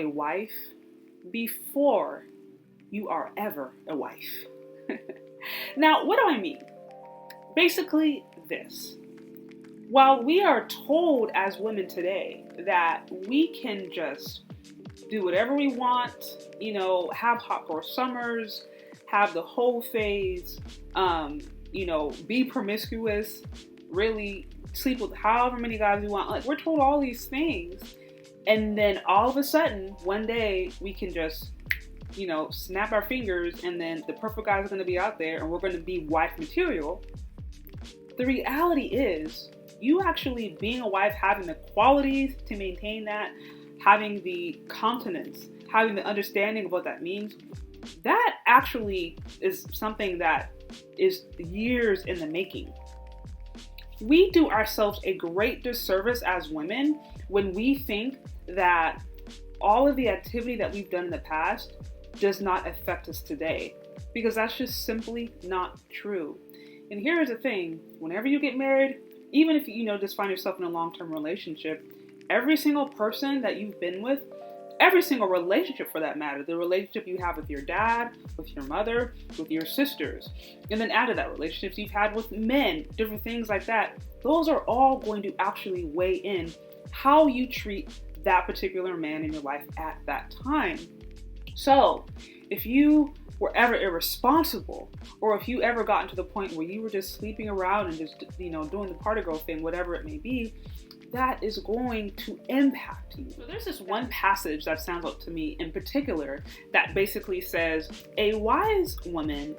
a wife before you are ever a wife. Now, what do I mean? Basically this. While we are told as women today that we can just do whatever we want, have hot girl summers, have the whole phase, be promiscuous, really sleep with however many guys we want. Like, we're told all these things. And then all of a sudden, one day we can just, snap our fingers and then the perfect guy is going to be out there and we're going to be wife material. The reality is, you actually being a wife, having the qualities to maintain that, having the confidence, having the understanding of what that means, that actually is something that is years in the making. We do ourselves a great disservice as women when we think that all of the activity that we've done in the past does not affect us today, because that's just simply not true. And here's the thing, whenever you get married, even if you just find yourself in a long-term relationship, every single person that you've been with, every single relationship for that matter, the relationship you have with your dad, with your mother, with your sisters, and then add to that relationships you've had with men, different things like that, those are all going to actually weigh in how you treat that particular man in your life at that time. So if you were ever irresponsible, or if you ever gotten to the point where you were just sleeping around and just, doing the party girl thing, whatever it may be, that is going to impact you. So there's this one passage that stands out to me in particular that basically says a wise woman,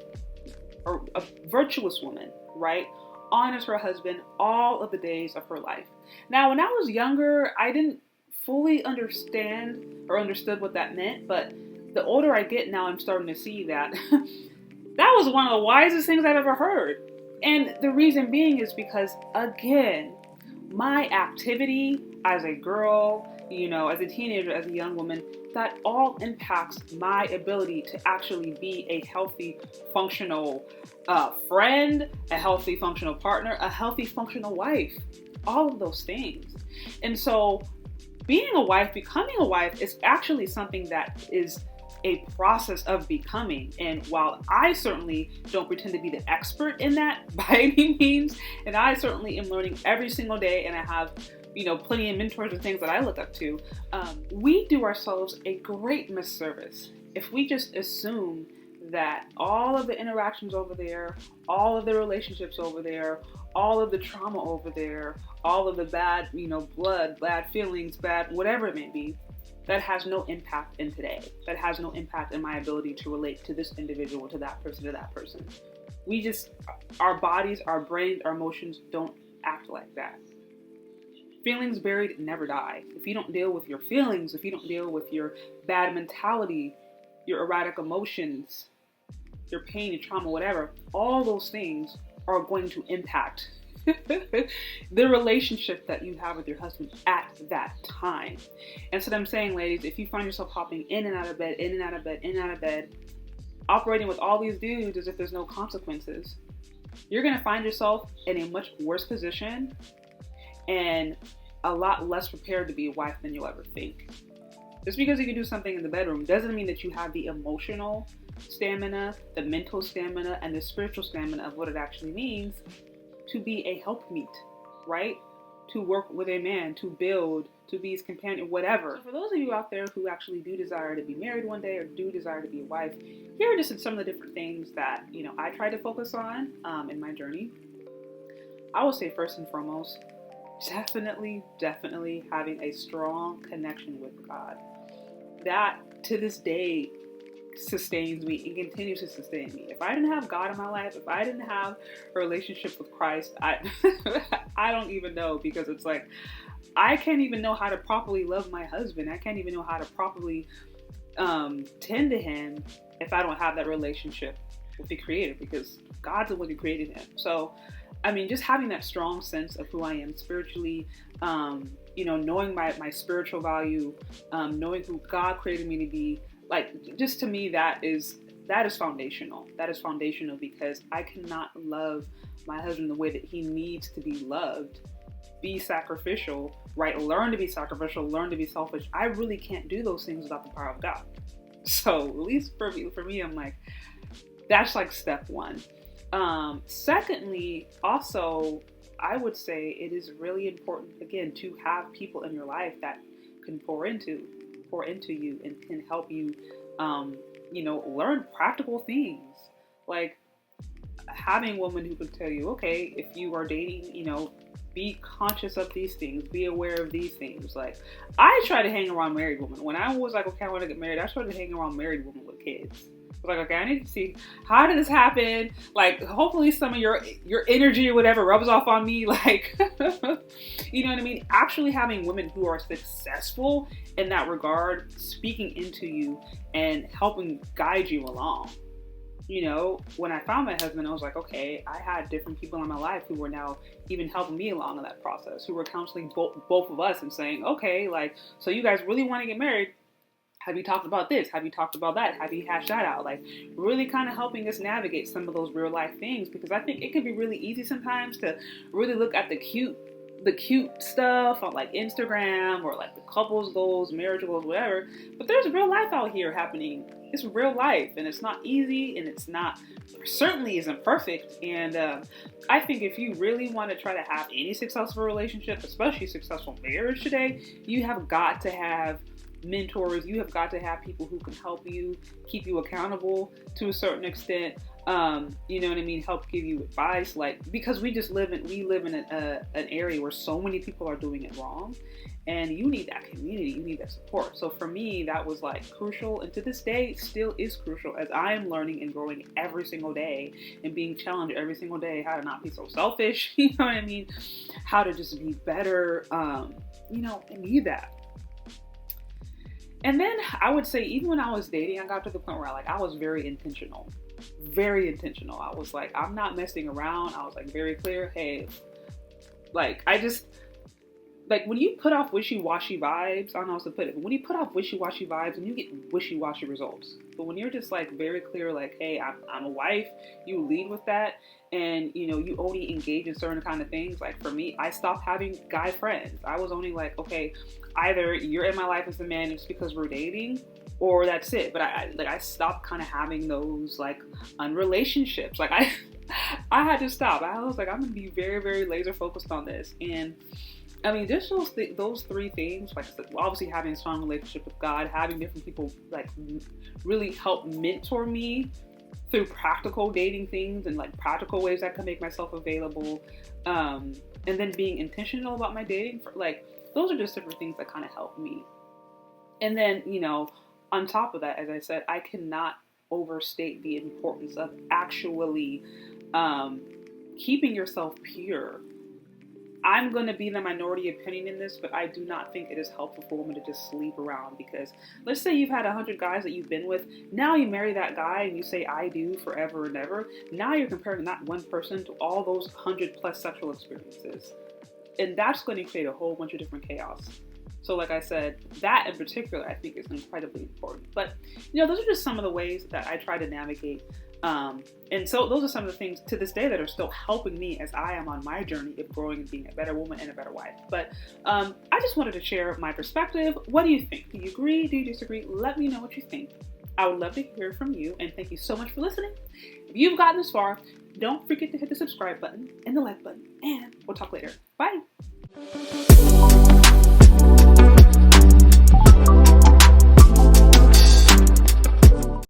or a virtuous woman, right, honors her husband all of the days of her life. Now, when I was younger, I didn't fully understand or understood what that meant, but the older I get now, I'm starting to see that that was one of the wisest things I've ever heard. And the reason being is because, again, my activity as a girl, as a teenager, as a young woman, that all impacts my ability to actually be a healthy, functional friend, a healthy, functional partner, a healthy, functional wife, all of those things. And so being a wife, becoming a wife is actually something that is a process of becoming. And while I certainly don't pretend to be the expert in that by any means, and I certainly am learning every single day, and I have plenty of mentors and things that I look up to, we do ourselves a great misservice if we just assume that all of the interactions over there, all of the relationships over there, all of the trauma over there, all of the bad, blood, bad feelings, bad whatever it may be, that has no impact in today. That has no impact in my ability to relate to this individual, to that person, to that person. Our bodies, our brains, our emotions don't act like that. Feelings buried never die. If you don't deal with your feelings, if you don't deal with your bad mentality, your erratic emotions, your pain, your trauma, whatever, all those things are going to impact the relationship that you have with your husband at that time. And so I'm saying, ladies, if you find yourself hopping in and out of bed, in and out of bed, in and out of bed, operating with all these dudes as if there's no consequences, you're going to find yourself in a much worse position and a lot less prepared to be a wife than you'll ever think. Just because you can do something in the bedroom doesn't mean that you have the emotional stamina, the mental stamina, and the spiritual stamina of what it actually means to be a helpmeet, right? To work with a man, to build, to be his companion, whatever. So for those of you out there who actually do desire to be married one day or do desire to be a wife, here are just some of the different things that, I try to focus on in my journey. I would say first and foremost, definitely having a strong connection with God. That to this day sustains me and continues to sustain me. If I didn't have God in my life, if I didn't have a relationship with Christ, I don't even know, because it's like I can't even know how to properly love my husband. I can't even know how to properly tend to him if I don't have that relationship with the Creator, because God's the one who created him. So just having that strong sense of who I am spiritually, knowing my spiritual value, knowing who God created me to be, just to me, that is foundational. That is foundational, because I cannot love my husband the way that he needs to be loved be sacrificial, right? Learn to be sacrificial, learn to be selfish. I really can't do those things without the power of God. So at least for me, I'm like, that's like step one. Secondly, also, I would say it is really important, again, to have people in your life that can pour into you and can help you, learn practical things. Like having women who can tell you, okay, if you are dating, be conscious of these things, be aware of these things. Like I try to hang around married women. When I was like, okay, I want to get married, I started hanging around married women with kids. I was like, okay, I need to see, how did this happen? Like, hopefully some of your energy or whatever rubs off on me. Like, you know what I mean? Actually having women who are successful in that regard, speaking into you and helping guide you along. When I found my husband, I was like, okay, I had different people in my life who were now even helping me along in that process, who were counseling both of us and saying, okay, like, so you guys really want to get married? Have you talked about this? Have you talked about that? Have you hashed that out? Like really kind of helping us navigate some of those real life things, because I think it can be really easy sometimes to really look at the cute stuff on like Instagram or like the couples goals, marriage goals, whatever. But there's real life out here happening. It's real life, and it's not easy, and it's not, certainly isn't perfect. And I think if you really want to try to have any successful relationship, especially successful marriage today, you have got to have mentors. You have got to have people who can help you, keep you accountable to a certain extent. You know what I mean? Help give you advice, like, because we live in an area where so many people are doing it wrong, and you need that community, you need that support. So for me, that was like crucial, and to this day still is crucial, as I am learning and growing every single day and being challenged every single day, how to not be so selfish, you know what I mean? How to just be better, and need that. And then I would say, even when I was dating, I got to the point where I was very intentional. Very intentional. I was like, I'm not messing around. I was like very clear. Hey, like when you put off wishy-washy vibes, I don't know how to put it, but when you put off wishy-washy vibes and you get wishy-washy results. But when you're just like very clear, like, hey, I'm a wife, you lead with that, and you only engage in certain kind of things. Like for me, I stopped having guy friends. I was only like, okay, either you're in my life as a man just because we're dating, or that's it. But I stopped kind of having those like unrelationships. Like I had to stop. I was like, I'm gonna be very, very laser focused on this. And I mean, just those three things, like I said, obviously having a strong relationship with God, having different people like really help mentor me through practical dating things and like practical ways I can make myself available, and then being intentional about my dating. Those are just different things that kind of help me. And then, on top of that, as I said, I cannot overstate the importance of actually keeping yourself pure. I'm going to be the minority opinion in this, but I do not think it is helpful for women to just sleep around, because let's say you've had 100 guys that you've been with. Now you marry that guy and you say, I do forever and ever. Now you're comparing that one person to all those 100 plus sexual experiences. And that's going to create a whole bunch of different chaos. So like I said, that in particular, I think is incredibly important. But, those are just some of the ways that I try to navigate. And so those are some of the things to this day that are still helping me as I am on my journey of growing and being a better woman and a better wife. But I just wanted to share my perspective. What do you think? Do you agree? Do you disagree? Let me know what you think. I would love to hear from you, and thank you so much for listening. If you've gotten this far, don't forget to hit the subscribe button and the like button, and we'll talk later. Bye.